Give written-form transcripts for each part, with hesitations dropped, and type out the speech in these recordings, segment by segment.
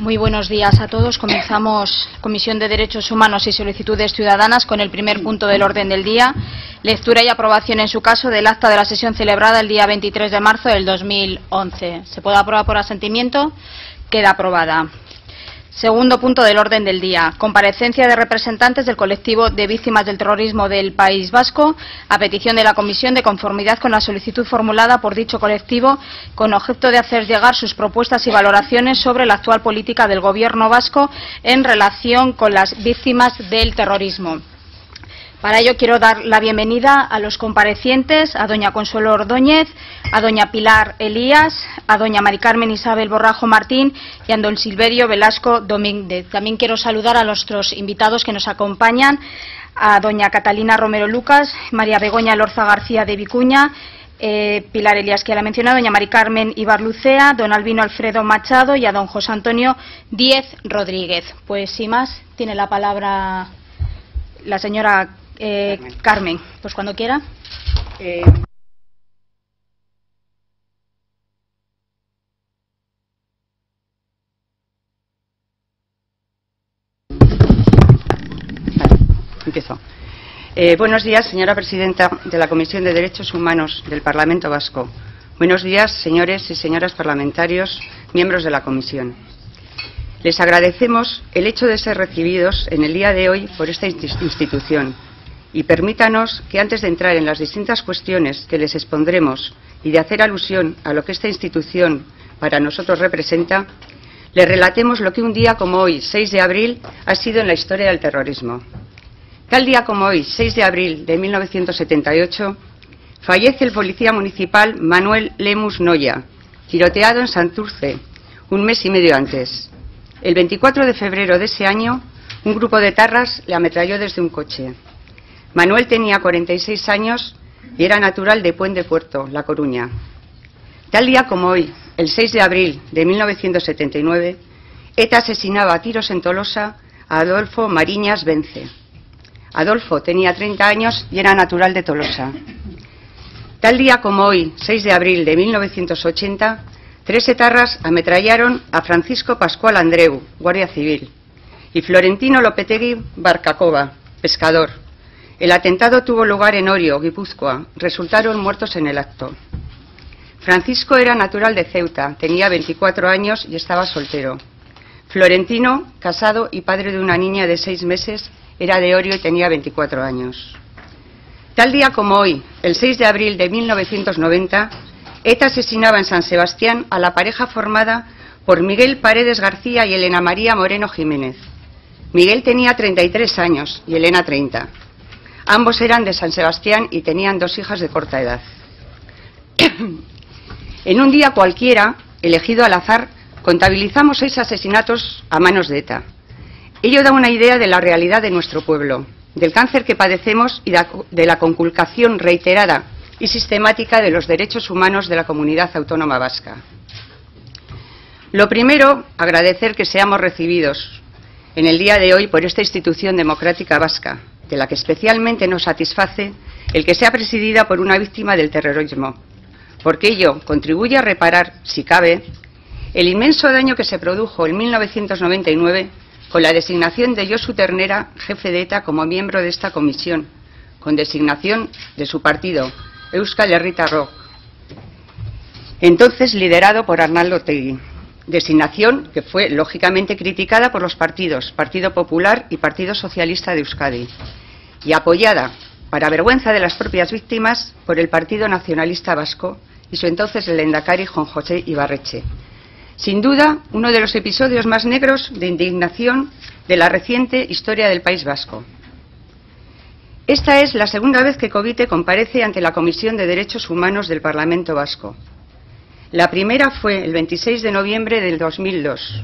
Muy buenos días a todos. Comenzamos Comisión de Derechos Humanos y Solicitudes Ciudadanas con el primer punto del orden del día, lectura y aprobación en su caso del acta de la sesión celebrada el día 23 de marzo del 2011. ¿Se puede aprobar por asentimiento? Queda aprobada. Segundo punto del orden del día, comparecencia de representantes del colectivo de víctimas del terrorismo del País Vasco a petición de la Comisión de conformidad con la solicitud formulada por dicho colectivo con objeto de hacer llegar sus propuestas y valoraciones sobre la actual política del Gobierno vasco en relación con las víctimas del terrorismo. Para ello quiero dar la bienvenida a los comparecientes, a doña Consuelo Ordóñez, a doña Pilar Elías, a doña Mari Carmen Isabel Borrajo Martín y a don Silverio Velasco Domínguez. También quiero saludar a nuestros invitados que nos acompañan, a doña Catalina Romero Lucas, María Begoña Lorza García de Vicuña, Pilar Elías, que ya la ha mencionado, doña Mari Carmen Ibarlucea, don Albino Alfredo Machado y a don José Antonio Díez Rodríguez. Pues sin más, tiene la palabra la señora Carmen, pues cuando quiera. Empiezo. Buenos días, señora presidenta de la Comisión de Derechos Humanos del Parlamento Vasco. Buenos días, señores y señoras parlamentarios, miembros de la Comisión. Les agradecemos el hecho de ser recibidos en el día de hoy por esta institución. Y permítanos que antes de entrar en las distintas cuestiones que les expondremos y de hacer alusión a lo que esta institución para nosotros representa, les relatemos lo que un día como hoy, 6 de abril, ha sido en la historia del terrorismo. Tal día como hoy, 6 de abril de 1978, fallece el policía municipal Manuel Lemus Noya, tiroteado en Santurce, un mes y medio antes. El 24 de febrero de ese año, un grupo de etarras le ametralló desde un coche. Manuel tenía 46 años y era natural de Puente Puerto, La Coruña. Tal día como hoy, el 6 de abril de 1979, ETA asesinaba a tiros en Tolosa a Adolfo Mariñas Vence. Adolfo tenía 30 años y era natural de Tolosa. Tal día como hoy, 6 de abril de 1980, 3 etarras ametrallaron a Francisco Pascual Andreu, guardia civil, y Florentino Lopetegui Barcacova, pescador. El atentado tuvo lugar en Orio, Guipúzcoa. Resultaron muertos en el acto. Francisco era natural de Ceuta, tenía 24 años y estaba soltero. Florentino, casado y padre de una niña de 6 meses, era de Orio y tenía 24 años. Tal día como hoy, el 6 de abril de 1990, ETA asesinaba en San Sebastián a la pareja formada por Miguel Paredes García y Elena María Moreno Jiménez. Miguel tenía 33 años y Elena 30. Ambos eran de San Sebastián y tenían 2 hijas de corta edad. En un día cualquiera, elegido al azar, contabilizamos 6 asesinatos a manos de ETA. Ello da una idea de la realidad de nuestro pueblo, del cáncer que padecemos y de la conculcación reiterada y sistemática de los derechos humanos de la comunidad autónoma vasca. Lo primero, agradecer que seamos recibidos en el día de hoy por esta institución democrática vasca, de la que especialmente nos satisface el que sea presidida por una víctima del terrorismo, porque ello contribuye a reparar, si cabe, el inmenso daño que se produjo en 1999 con la designación de Josu Ternera, jefe de ETA, como miembro de esta comisión, con designación de su partido, Euskal Herritarrok, entonces liderado por Arnaldo Otegi. Designación que fue lógicamente criticada por los partidos, Partido Popular y Partido Socialista de Euskadi, y apoyada, para vergüenza de las propias víctimas, por el Partido Nacionalista Vasco y su entonces lehendakari Juan José Ibarretxe. Sin duda, uno de los episodios más negros de indignación de la reciente historia del País Vasco. Esta es la segunda vez que Covite comparece ante la Comisión de Derechos Humanos del Parlamento Vasco. La primera fue el 26 de noviembre del 2002.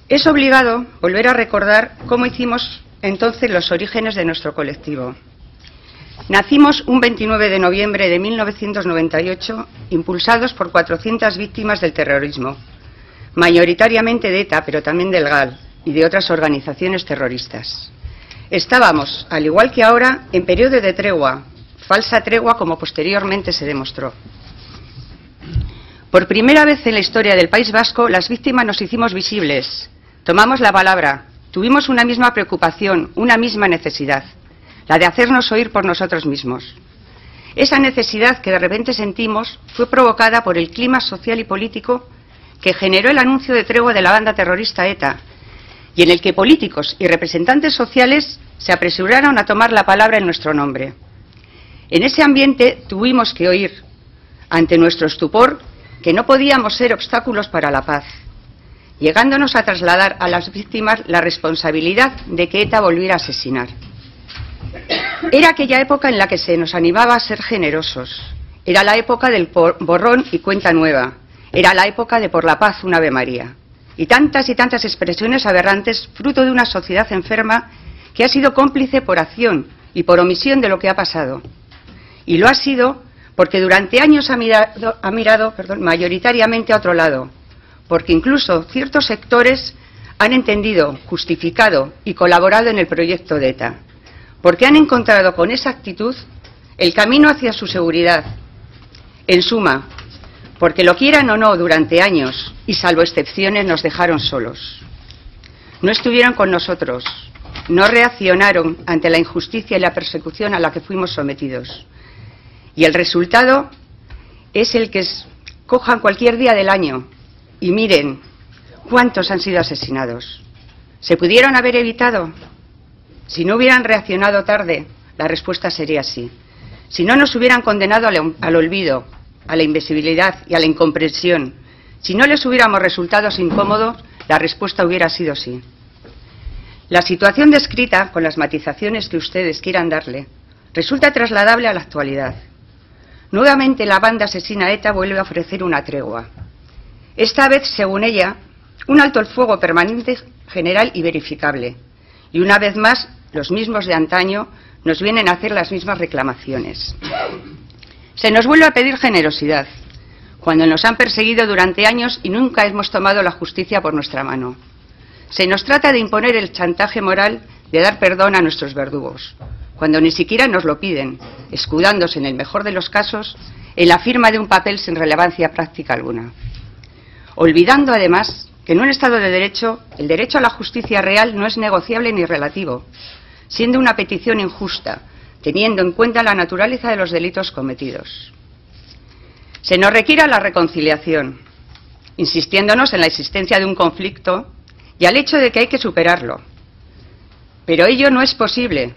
Es obligado volver a recordar cómo hicimos entonces los orígenes de nuestro colectivo. Nacimos un 29 de noviembre de 1998, impulsados por 400 víctimas del terrorismo, mayoritariamente de ETA, pero también del GAL y de otras organizaciones terroristas. Estábamos, al igual que ahora, en periodo de tregua, falsa tregua como posteriormente se demostró. Por primera vez en la historia del País Vasco, las víctimas nos hicimos visibles, tomamos la palabra, tuvimos una misma preocupación, una misma necesidad, la de hacernos oír por nosotros mismos. Esa necesidad que de repente sentimos fue provocada por el clima social y político que generó el anuncio de tregua de la banda terrorista ETA, y en el que políticos y representantes sociales se apresuraron a tomar la palabra en nuestro nombre. En ese ambiente tuvimos que oír, ante nuestro estupor, que no podíamos ser obstáculos para la paz, llegándonos a trasladar a las víctimas la responsabilidad de que ETA volviera a asesinar. Era aquella época en la que se nos animaba a ser generosos, era la época del borrón y cuenta nueva, era la época de por la paz un Ave María, y tantas expresiones aberrantes fruto de una sociedad enferma que ha sido cómplice por acción y por omisión de lo que ha pasado. Y lo ha sido porque durante años ha mirado mayoritariamente a otro lado, porque incluso ciertos sectores han entendido, justificado y colaborado en el proyecto de ETA, porque han encontrado con esa actitud el camino hacia su seguridad. En suma, porque lo quieran o no, durante años, y salvo excepciones, nos dejaron solos. No estuvieron con nosotros, no reaccionaron ante la injusticia y la persecución a la que fuimos sometidos. Y el resultado es el que cojan cualquier día del año y miren cuántos han sido asesinados. ¿Se pudieron haber evitado? Si no hubieran reaccionado tarde, la respuesta sería sí. Si no nos hubieran condenado al olvido, a la invisibilidad y a la incomprensión, si no les hubiéramos resultado incómodos, la respuesta hubiera sido sí. La situación descrita, con las matizaciones que ustedes quieran darle, resulta trasladable a la actualidad. Nuevamente la banda asesina ETA vuelve a ofrecer una tregua. Esta vez, según ella, un alto el fuego permanente, general y verificable. Y una vez más, los mismos de antaño nos vienen a hacer las mismas reclamaciones. Se nos vuelve a pedir generosidad, cuando nos han perseguido durante años y nunca hemos tomado la justicia por nuestra mano. Se nos trata de imponer el chantaje moral de dar perdón a nuestros verdugos, cuando ni siquiera nos lo piden, escudándose en el mejor de los casos en la firma de un papel sin relevancia práctica alguna. Olvidando además que en un Estado de Derecho el derecho a la justicia real no es negociable ni relativo, siendo una petición injusta, teniendo en cuenta la naturaleza de los delitos cometidos. Se nos requiere la reconciliación, insistiéndonos en la existencia de un conflicto y al hecho de que hay que superarlo. Pero ello no es posible,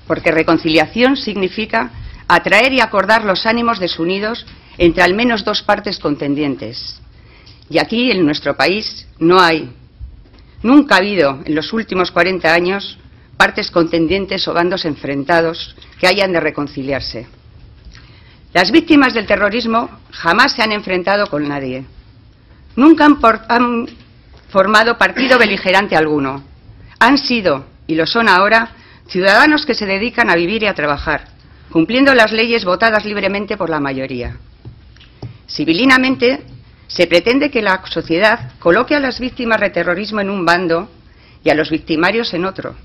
porque reconciliación significa atraer y acordar los ánimos desunidos entre al menos dos partes contendientes. Y aquí, en nuestro país, no hay, nunca ha habido, en los últimos 40 años, partes contendientes o bandos enfrentados que hayan de reconciliarse. Las víctimas del terrorismo jamás se han enfrentado con nadie. Nunca han formado partido beligerante alguno. Han sido, y lo son ahora, ciudadanos que se dedican a vivir y a trabajar, cumpliendo las leyes votadas libremente por la mayoría. Civilinamente, se pretende que la sociedad coloque a las víctimas de terrorismo en un bando y a los victimarios en otro.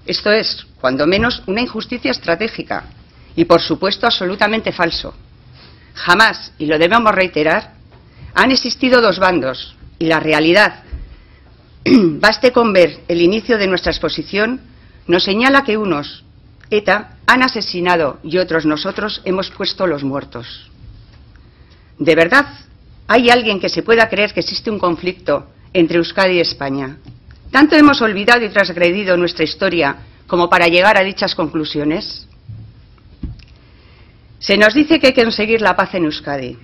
Esto es, cuando menos, una injusticia estratégica y, por supuesto, absolutamente falso. Jamás, y lo debemos reiterar, han existido dos bandos y la realidad, baste con ver el inicio de nuestra exposición, nos señala que unos, ETA, han asesinado y otros, nosotros, hemos puesto los muertos. ¿De verdad hay alguien que se pueda creer que existe un conflicto entre Euskadi y España? ¿Tanto hemos olvidado y transgredido nuestra historia como para llegar a dichas conclusiones? Se nos dice que hay que conseguir la paz en Euskadi,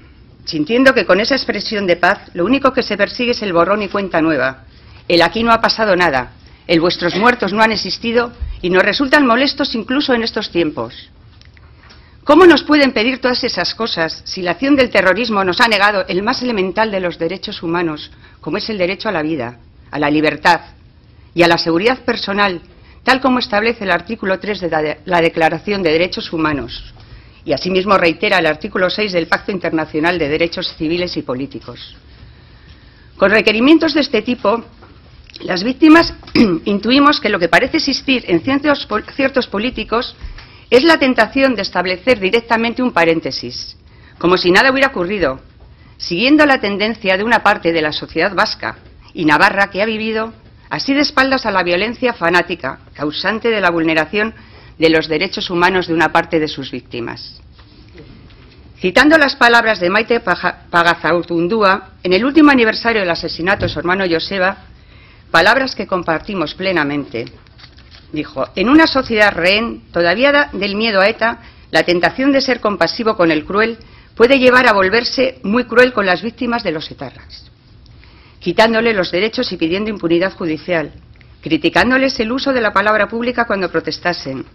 sintiendo que con esa expresión de paz lo único que se persigue es el borrón y cuenta nueva. El aquí no ha pasado nada, el vuestros muertos no han existido y nos resultan molestos incluso en estos tiempos. ¿Cómo nos pueden pedir todas esas cosas si la acción del terrorismo nos ha negado el más elemental de los derechos humanos, como es el derecho a la vida, a la libertad y a la seguridad personal, tal como establece el artículo 3 de la Declaración de Derechos Humanos, y asimismo reitera el artículo 6 del Pacto Internacional de Derechos Civiles y Políticos? Con requerimientos de este tipo, las víctimas intuimos que lo que parece existir en ciertos políticos es la tentación de establecer directamente un paréntesis, como si nada hubiera ocurrido, siguiendo la tendencia de una parte de la sociedad vasca y navarra que ha vivido así de espaldas a la violencia fanática, causante de la vulneración de los derechos humanos de una parte de sus víctimas. Citando las palabras de Maite Pagazaurtundúa, en el último aniversario del asesinato de su hermano Joseba, palabras que compartimos plenamente, dijo: en una sociedad rehén todavía del miedo a ETA, la tentación de ser compasivo con el cruel puede llevar a volverse muy cruel con las víctimas de los etarras, quitándole los derechos y pidiendo impunidad judicial, criticándoles el uso de la palabra pública cuando protestasen,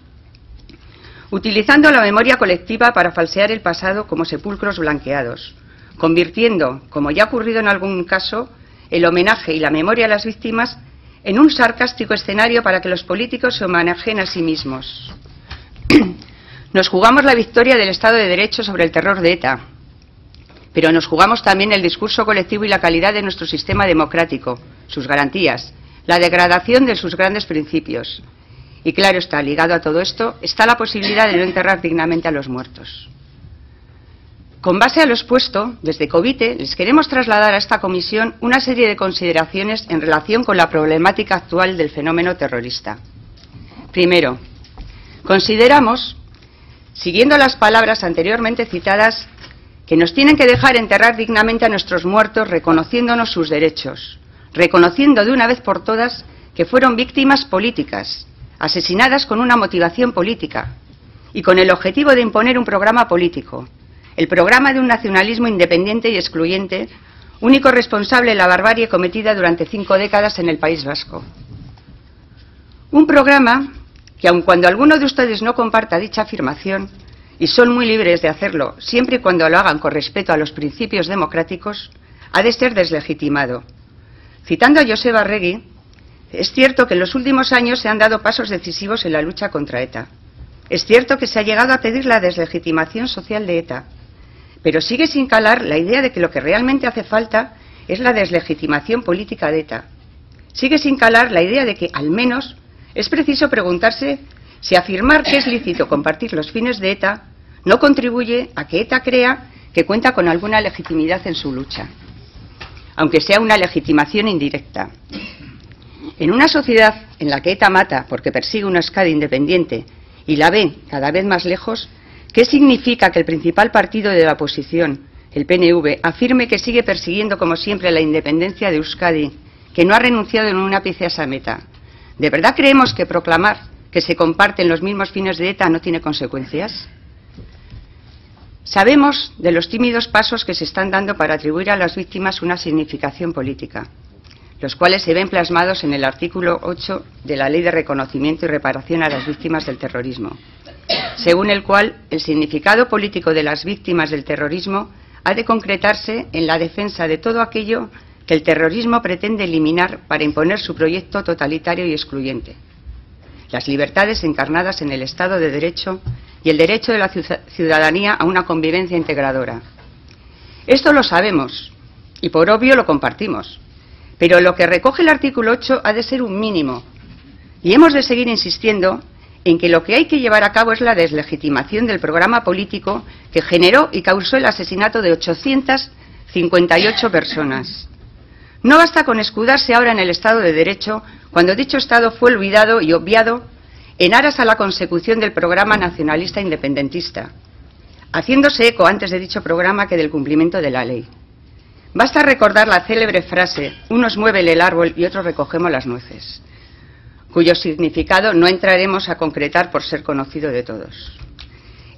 utilizando la memoria colectiva para falsear el pasado como sepulcros blanqueados, convirtiendo, como ya ha ocurrido en algún caso, el homenaje y la memoria a las víctimas en un sarcástico escenario para que los políticos se homenajeen a sí mismos. Nos jugamos la victoria del Estado de Derecho sobre el terror de ETA, pero nos jugamos también el discurso colectivo y la calidad de nuestro sistema democrático, sus garantías, la degradación de sus grandes principios. Y claro está, ligado a todo esto, está la posibilidad de no enterrar dignamente a los muertos. Con base a lo expuesto, desde Covite les queremos trasladar a esta comisión una serie de consideraciones en relación con la problemática actual del fenómeno terrorista. Primero, consideramos, siguiendo las palabras anteriormente citadas, que nos tienen que dejar enterrar dignamente a nuestros muertos reconociéndonos sus derechos, reconociendo de una vez por todas que fueron víctimas políticas, asesinadas con una motivación política y con el objetivo de imponer un programa político, el programa de un nacionalismo independiente y excluyente, único responsable de la barbarie cometida durante 5 décadas en el País Vasco. Un programa que, aun cuando alguno de ustedes no comparta dicha afirmación, y son muy libres de hacerlo siempre y cuando lo hagan con respeto a los principios democráticos, ha de ser deslegitimado. Citando a Joseba Arregui, es cierto que en los últimos años se han dado pasos decisivos en la lucha contra ETA. Es cierto que se ha llegado a pedir la deslegitimación social de ETA, pero sigue sin calar la idea de que lo que realmente hace falta es la deslegitimación política de ETA. Sigue sin calar la idea de que, al menos, es preciso preguntarse si afirmar que es lícito compartir los fines de ETA no contribuye a que ETA crea que cuenta con alguna legitimidad en su lucha, aunque sea una legitimación indirecta. En una sociedad en la que ETA mata porque persigue una Euskadi independiente y la ve cada vez más lejos, ¿qué significa que el principal partido de la oposición, el PNV, afirme que sigue persiguiendo como siempre la independencia de Euskadi, que no ha renunciado en un ápice a esa meta? ¿De verdad creemos que proclamar que se comparten los mismos fines de ETA no tiene consecuencias? Sabemos de los tímidos pasos que se están dando para atribuir a las víctimas una significación política, los cuales se ven plasmados en el artículo 8 de la Ley de Reconocimiento y Reparación a las Víctimas del Terrorismo, según el cual el significado político de las víctimas del terrorismo ha de concretarse en la defensa de todo aquello que el terrorismo pretende eliminar para imponer su proyecto totalitario y excluyente: las libertades encarnadas en el Estado de Derecho y el derecho de la ciudadanía a una convivencia integradora. Esto lo sabemos y por obvio lo compartimos, pero lo que recoge el artículo 8 ha de ser un mínimo y hemos de seguir insistiendo en que lo que hay que llevar a cabo es la deslegitimación del programa político que generó y causó el asesinato de 858 personas. No basta con escudarse ahora en el Estado de Derecho cuando dicho Estado fue olvidado y obviado en aras a la consecución del programa nacionalista independentista, haciéndose eco antes de dicho programa que del cumplimiento de la ley. Basta recordar la célebre frase: unos mueven el árbol y otros recogemos las nueces, cuyo significado no entraremos a concretar por ser conocido de todos.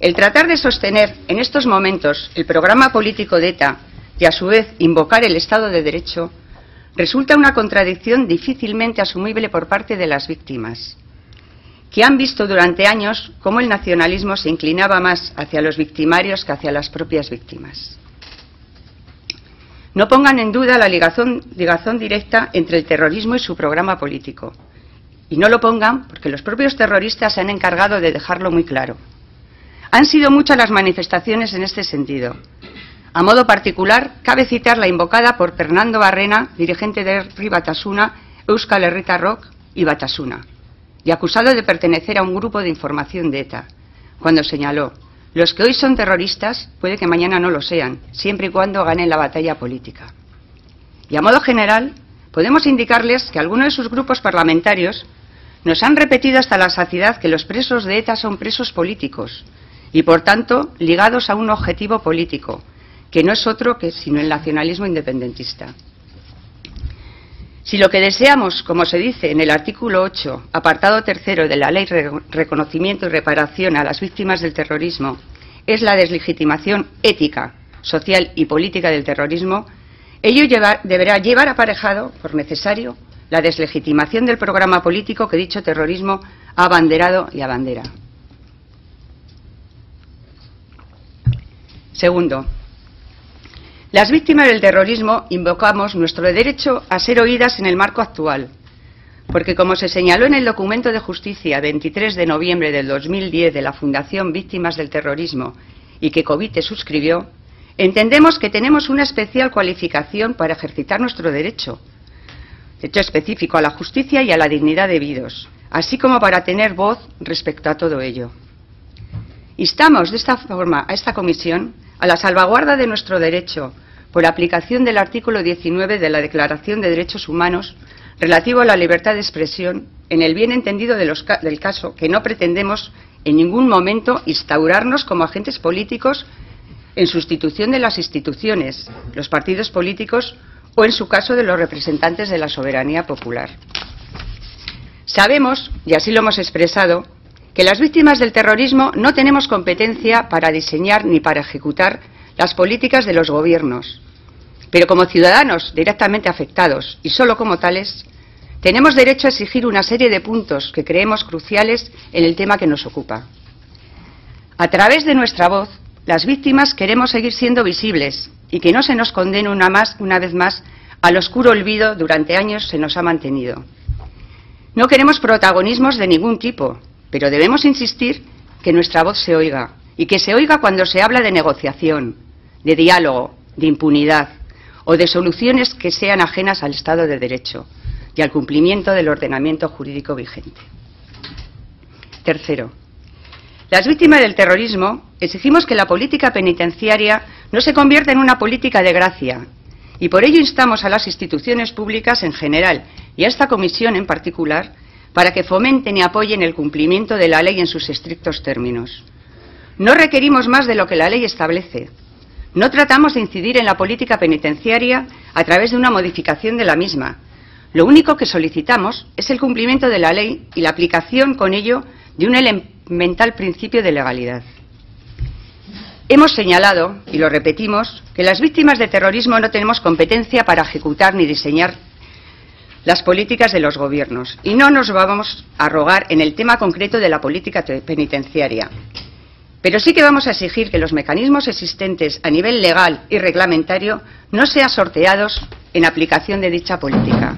El tratar de sostener en estos momentos el programa político de ETA y a su vez invocar el Estado de Derecho resulta una contradicción difícilmente asumible por parte de las víctimas, que han visto durante años cómo el nacionalismo se inclinaba más hacia los victimarios que hacia las propias víctimas. No pongan en duda la ligazón directa entre el terrorismo y su programa político. Y no lo pongan porque los propios terroristas se han encargado de dejarlo muy claro. Han sido muchas las manifestaciones en este sentido. A modo particular, cabe citar la invocada por Fernando Barrena, dirigente de Herri Batasuna, Euskal Herritarrok y Batasuna, y acusado de pertenecer a un grupo de información de ETA, cuando señaló: Los que hoy son terroristas puede que mañana no lo sean, siempre y cuando ganen la batalla política. Y a modo general, podemos indicarles que algunos de sus grupos parlamentarios nos han repetido hasta la saciedad que los presos de ETA son presos políticos y, por tanto, ligados a un objetivo político, que no es otro que sino el nacionalismo independentista. Si lo que deseamos, como se dice en el artículo 8, apartado 3 de la Ley de Reconocimiento y Reparación a las Víctimas del Terrorismo, es la deslegitimación ética, social y política del terrorismo, ello deberá llevar aparejado, por necesario, la deslegitimación del programa político que dicho terrorismo ha abanderado y abandera. Segundo, las víctimas del terrorismo invocamos nuestro derecho a ser oídas en el marco actual, porque como se señaló en el documento de justicia 23 de noviembre del 2010 de la Fundación Víctimas del Terrorismo y que Covite suscribió, entendemos que tenemos una especial cualificación para ejercitar nuestro derecho específico a la justicia y a la dignidad debidos, así como para tener voz respecto a todo ello. Instamos de esta forma a esta comisión a la salvaguarda de nuestro derecho por aplicación del artículo 19 de la Declaración de Derechos Humanos relativo a la libertad de expresión, en el bien entendido del caso, que no pretendemos en ningún momento instaurarnos como agentes políticos en sustitución de las instituciones, los partidos políticos o, en su caso, de los representantes de la soberanía popular. Sabemos, y así lo hemos expresado, que las víctimas del terrorismo no tenemos competencia para diseñar ni para ejecutar las políticas de los gobiernos, pero como ciudadanos directamente afectados y solo como tales, tenemos derecho a exigir una serie de puntos que creemos cruciales en el tema que nos ocupa. A través de nuestra voz, las víctimas queremos seguir siendo visibles y que no se nos condene una vez más al oscuro olvido durante años se nos ha mantenido. No queremos protagonismos de ningún tipo, pero debemos insistir que nuestra voz se oiga, y que se oiga cuando se habla de negociación, de diálogo, de impunidad, o de soluciones que sean ajenas al Estado de Derecho y al cumplimiento del ordenamiento jurídico vigente. Tercero, las víctimas del terrorismo exigimos que la política penitenciaria no se convierta en una política de gracia, y por ello instamos a las instituciones públicas en general y a esta comisión en particular para que fomenten y apoyen el cumplimiento de la ley en sus estrictos términos. No requerimos más de lo que la ley establece. No tratamos de incidir en la política penitenciaria a través de una modificación de la misma. Lo único que solicitamos es el cumplimiento de la ley y la aplicación con ello de un elemental principio de legalidad. Hemos señalado, y lo repetimos, que las víctimas de terrorismo no tenemos competencia para ejecutar ni diseñar las políticas de los gobiernos, y no nos vamos a arrogar en el tema concreto de la política penitenciaria. Pero sí que vamos a exigir que los mecanismos existentes a nivel legal y reglamentario no sean sorteados en aplicación de dicha política.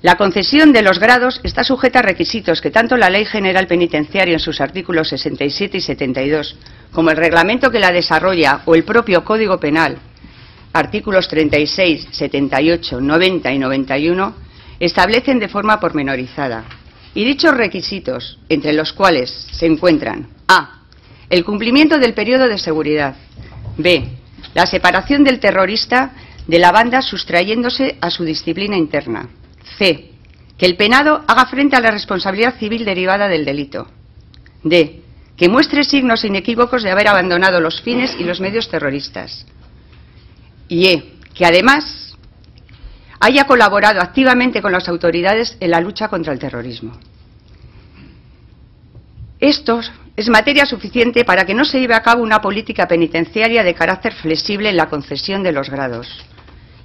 La concesión de los grados está sujeta a requisitos que tanto la Ley General Penitenciaria en sus artículos 67 y 72, como el reglamento que la desarrolla o el propio Código Penal, artículos 36, 78, 90 y 91, establecen de forma pormenorizada. Y dichos requisitos, entre los cuales se encuentran: a. El cumplimiento del periodo de seguridad. b. La separación del terrorista de la banda sustrayéndose a su disciplina interna. c. Que el penado haga frente a la responsabilidad civil derivada del delito. d. Que muestre signos inequívocos de haber abandonado los fines y los medios terroristas. Y que además haya colaborado activamente con las autoridades en la lucha contra el terrorismo. Esto es materia suficiente para que no se lleve a cabo una política penitenciaria de carácter flexible en la concesión de los grados,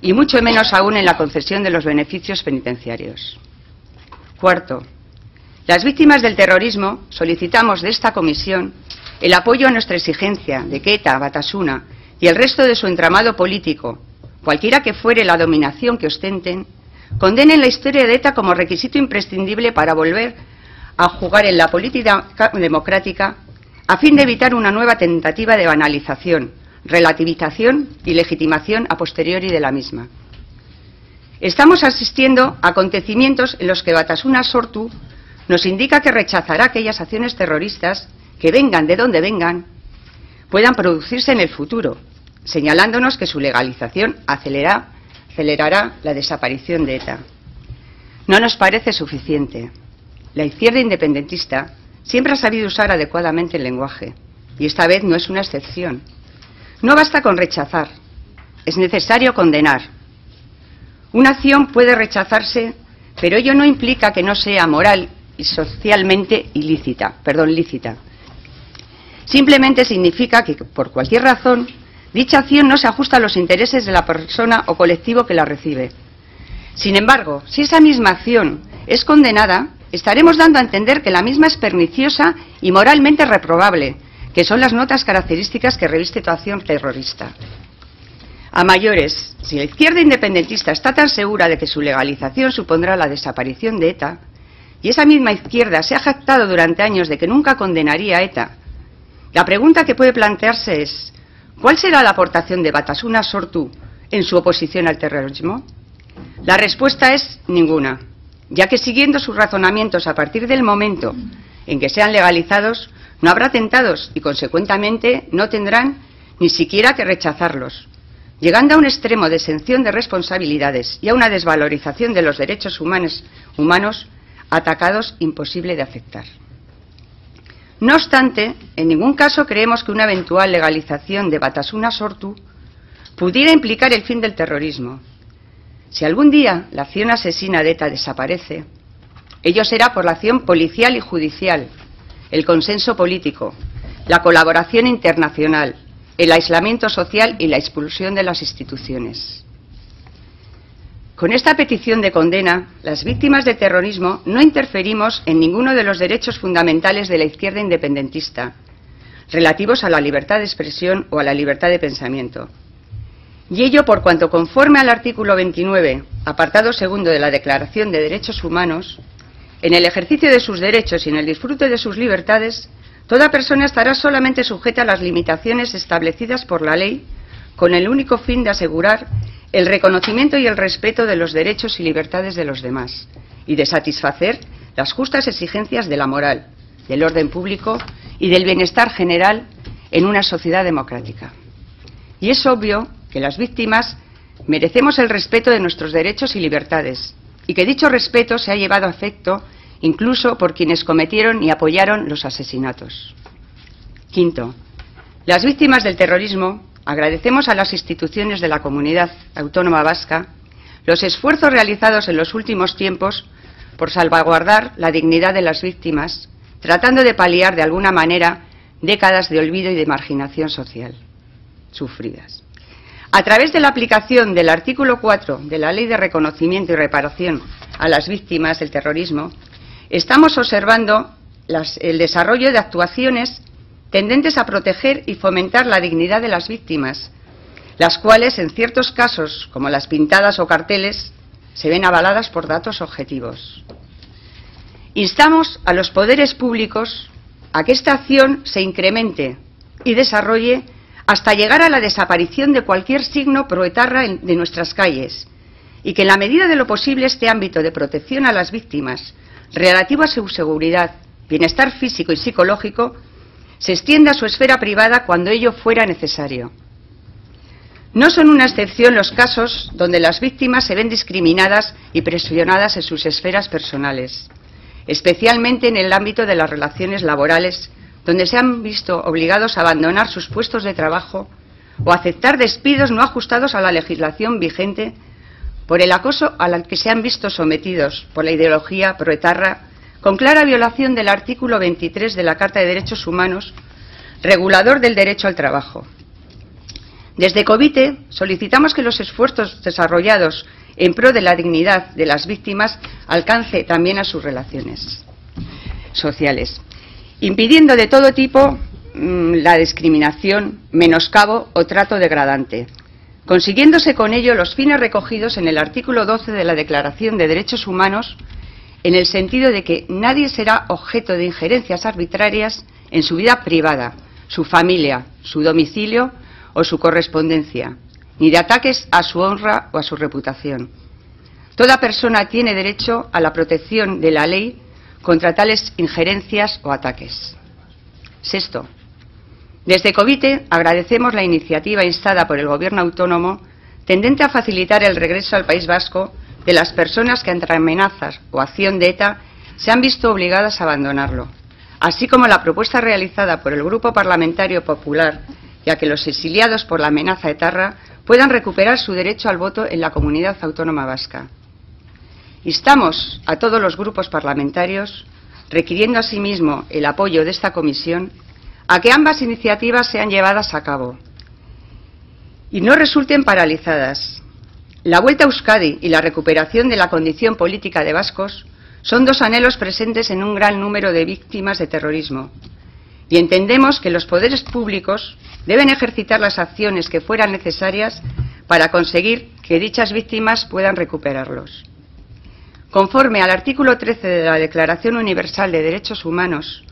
y mucho menos aún en la concesión de los beneficios penitenciarios. Cuarto, las víctimas del terrorismo solicitamos de esta comisión el apoyo a nuestra exigencia de que ETA, Batasuna y el resto de su entramado político, cualquiera que fuere la dominación que ostenten, condenen la historia de ETA como requisito imprescindible para volver a jugar en la política democrática a fin de evitar una nueva tentativa de banalización, relativización y legitimación a posteriori de la misma. Estamos asistiendo a acontecimientos en los que Batasuna Sortu nos indica que rechazará aquellas acciones terroristas que vengan de donde vengan, puedan producirse en el futuro, señalándonos que su legalización acelerará la desaparición de ETA. No nos parece suficiente. La izquierda independentista siempre ha sabido usar adecuadamente el lenguaje, y esta vez no es una excepción. No basta con rechazar, es necesario condenar. Una acción puede rechazarse, pero ello no implica que no sea moral y socialmente lícita. Simplemente significa que, por cualquier razón, dicha acción no se ajusta a los intereses de la persona o colectivo que la recibe. Sin embargo, si esa misma acción es condenada, estaremos dando a entender que la misma es perniciosa y moralmente reprobable, que son las notas características que reviste toda acción terrorista. A mayores, si la izquierda independentista está tan segura de que su legalización supondrá la desaparición de ETA, y esa misma izquierda se ha jactado durante años de que nunca condenaría a ETA, la pregunta que puede plantearse es: ¿cuál será la aportación de Batasuna Sortu en su oposición al terrorismo? La respuesta es ninguna, ya que siguiendo sus razonamientos a partir del momento en que sean legalizados, no habrá atentados y, consecuentemente, no tendrán ni siquiera que rechazarlos, llegando a un extremo de exención de responsabilidades y a una desvalorización de los derechos humanos atacados imposible de aceptar. No obstante, en ningún caso creemos que una eventual legalización de Batasuna Sortu pudiera implicar el fin del terrorismo. Si algún día la acción asesina de ETA desaparece, ello será por la acción policial y judicial, el consenso político, la colaboración internacional, el aislamiento social y la expulsión de las instituciones. Con esta petición de condena, las víctimas de terrorismo no interferimos en ninguno de los derechos fundamentales de la izquierda independentista, relativos a la libertad de expresión o a la libertad de pensamiento. Y ello por cuanto, conforme al artículo 29, apartado segundo de la Declaración de Derechos Humanos, en el ejercicio de sus derechos y en el disfrute de sus libertades, toda persona estará solamente sujeta a las limitaciones establecidas por la ley, con el único fin de asegurar el reconocimiento y el respeto de los derechos y libertades de los demás, y de satisfacer las justas exigencias de la moral, del orden público y del bienestar general en una sociedad democrática. Y es obvio que las víctimas merecemos el respeto de nuestros derechos y libertades, y que dicho respeto se ha llevado a efecto incluso por quienes cometieron y apoyaron los asesinatos. Quinto, las víctimas del terrorismo agradecemos a las instituciones de la Comunidad Autónoma Vasca los esfuerzos realizados en los últimos tiempos por salvaguardar la dignidad de las víctimas, tratando de paliar de alguna manera décadas de olvido y de marginación social sufridas. A través de la aplicación del artículo 4 de la Ley de Reconocimiento y Reparación a las Víctimas del Terrorismo, estamos observando el desarrollo de actuaciones tendentes a proteger y fomentar la dignidad de las víctimas, las cuales, en ciertos casos, como las pintadas o carteles, se ven avaladas por datos objetivos. Instamos a los poderes públicos a que esta acción se incremente y desarrolle hasta llegar a la desaparición de cualquier signo proetarra de nuestras calles, y que en la medida de lo posible este ámbito de protección a las víctimas, relativo a su seguridad, bienestar físico y psicológico, se extienda a su esfera privada cuando ello fuera necesario. No son una excepción los casos donde las víctimas se ven discriminadas y presionadas en sus esferas personales, especialmente en el ámbito de las relaciones laborales, donde se han visto obligados a abandonar sus puestos de trabajo o aceptar despidos no ajustados a la legislación vigente por el acoso al que se han visto sometidos por la ideología proetarra, con clara violación del artículo 23 de la Carta de Derechos Humanos, regulador del derecho al trabajo. Desde Covite solicitamos que los esfuerzos desarrollados en pro de la dignidad de las víctimas alcance también a sus relaciones sociales, impidiendo de todo tipo la discriminación, menoscabo o trato degradante, consiguiéndose con ello los fines recogidos en el artículo 12 de la Declaración de Derechos Humanos, en el sentido de que nadie será objeto de injerencias arbitrarias en su vida privada, su familia, su domicilio o su correspondencia, ni de ataques a su honra o a su reputación. Toda persona tiene derecho a la protección de la ley contra tales injerencias o ataques. Sexto, desde Covite agradecemos la iniciativa instada por el Gobierno autónomo tendente a facilitar el regreso al País Vasco de las personas que ante amenazas o acción de ETA se han visto obligadas a abandonarlo, así como la propuesta realizada por el Grupo Parlamentario Popular, ya que los exiliados por la amenaza etarra puedan recuperar su derecho al voto en la Comunidad Autónoma Vasca. Instamos a todos los grupos parlamentarios, requiriendo asimismo el apoyo de esta comisión, a que ambas iniciativas sean llevadas a cabo y no resulten paralizadas. La vuelta a Euskadi y la recuperación de la condición política de vascos son dos anhelos presentes en un gran número de víctimas de terrorismo, y entendemos que los poderes públicos deben ejercitar las acciones que fueran necesarias para conseguir que dichas víctimas puedan recuperarlos. Conforme al artículo 13 de la Declaración Universal de Derechos Humanos,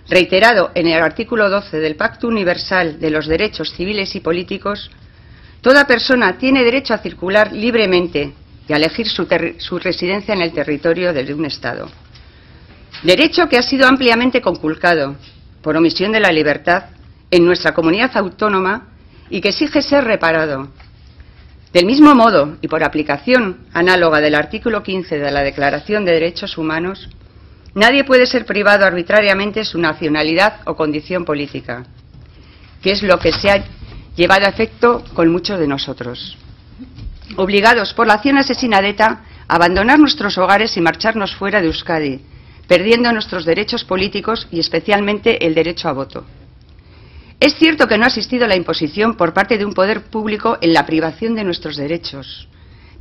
reiterado en el artículo 12 del Pacto Universal de los Derechos Civiles y Políticos, toda persona tiene derecho a circular libremente y a elegir su residencia en el territorio de un Estado. Derecho que ha sido ampliamente conculcado, por omisión de la libertad, en nuestra comunidad autónoma y que exige ser reparado. Del mismo modo, y por aplicación análoga del artículo 15 de la Declaración de Derechos Humanos, nadie puede ser privado arbitrariamente su nacionalidad o condición política, que es lo que se ha llevado a efecto con muchos de nosotros. Obligados por la acción asesina de ETA a abandonar nuestros hogares y marcharnos fuera de Euskadi, perdiendo nuestros derechos políticos y especialmente el derecho a voto. Es cierto que no ha existido la imposición por parte de un poder público en la privación de nuestros derechos,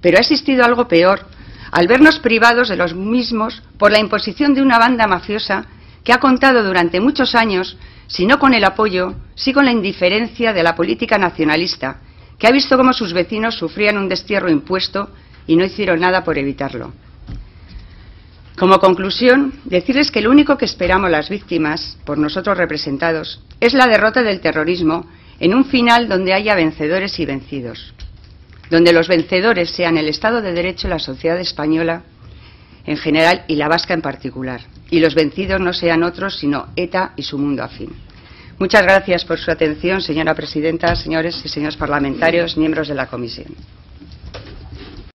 pero ha existido algo peor, al vernos privados de los mismos por la imposición de una banda mafiosa que ha contado durante muchos años, si no con el apoyo, sí con la indiferencia de la política nacionalista, que ha visto cómo sus vecinos sufrían un destierro impuesto y no hicieron nada por evitarlo. Como conclusión, decirles que lo único que esperamos las víctimas, por nosotros representados, es la derrota del terrorismo en un final donde haya vencedores y vencidos, donde los vencedores sean el Estado de Derecho y la sociedad española en general y la vasca en particular, y los vencidos no sean otros sino ETA y su mundo afín. Muchas gracias por su atención, señora presidenta, señores y señoras parlamentarios, miembros de la comisión.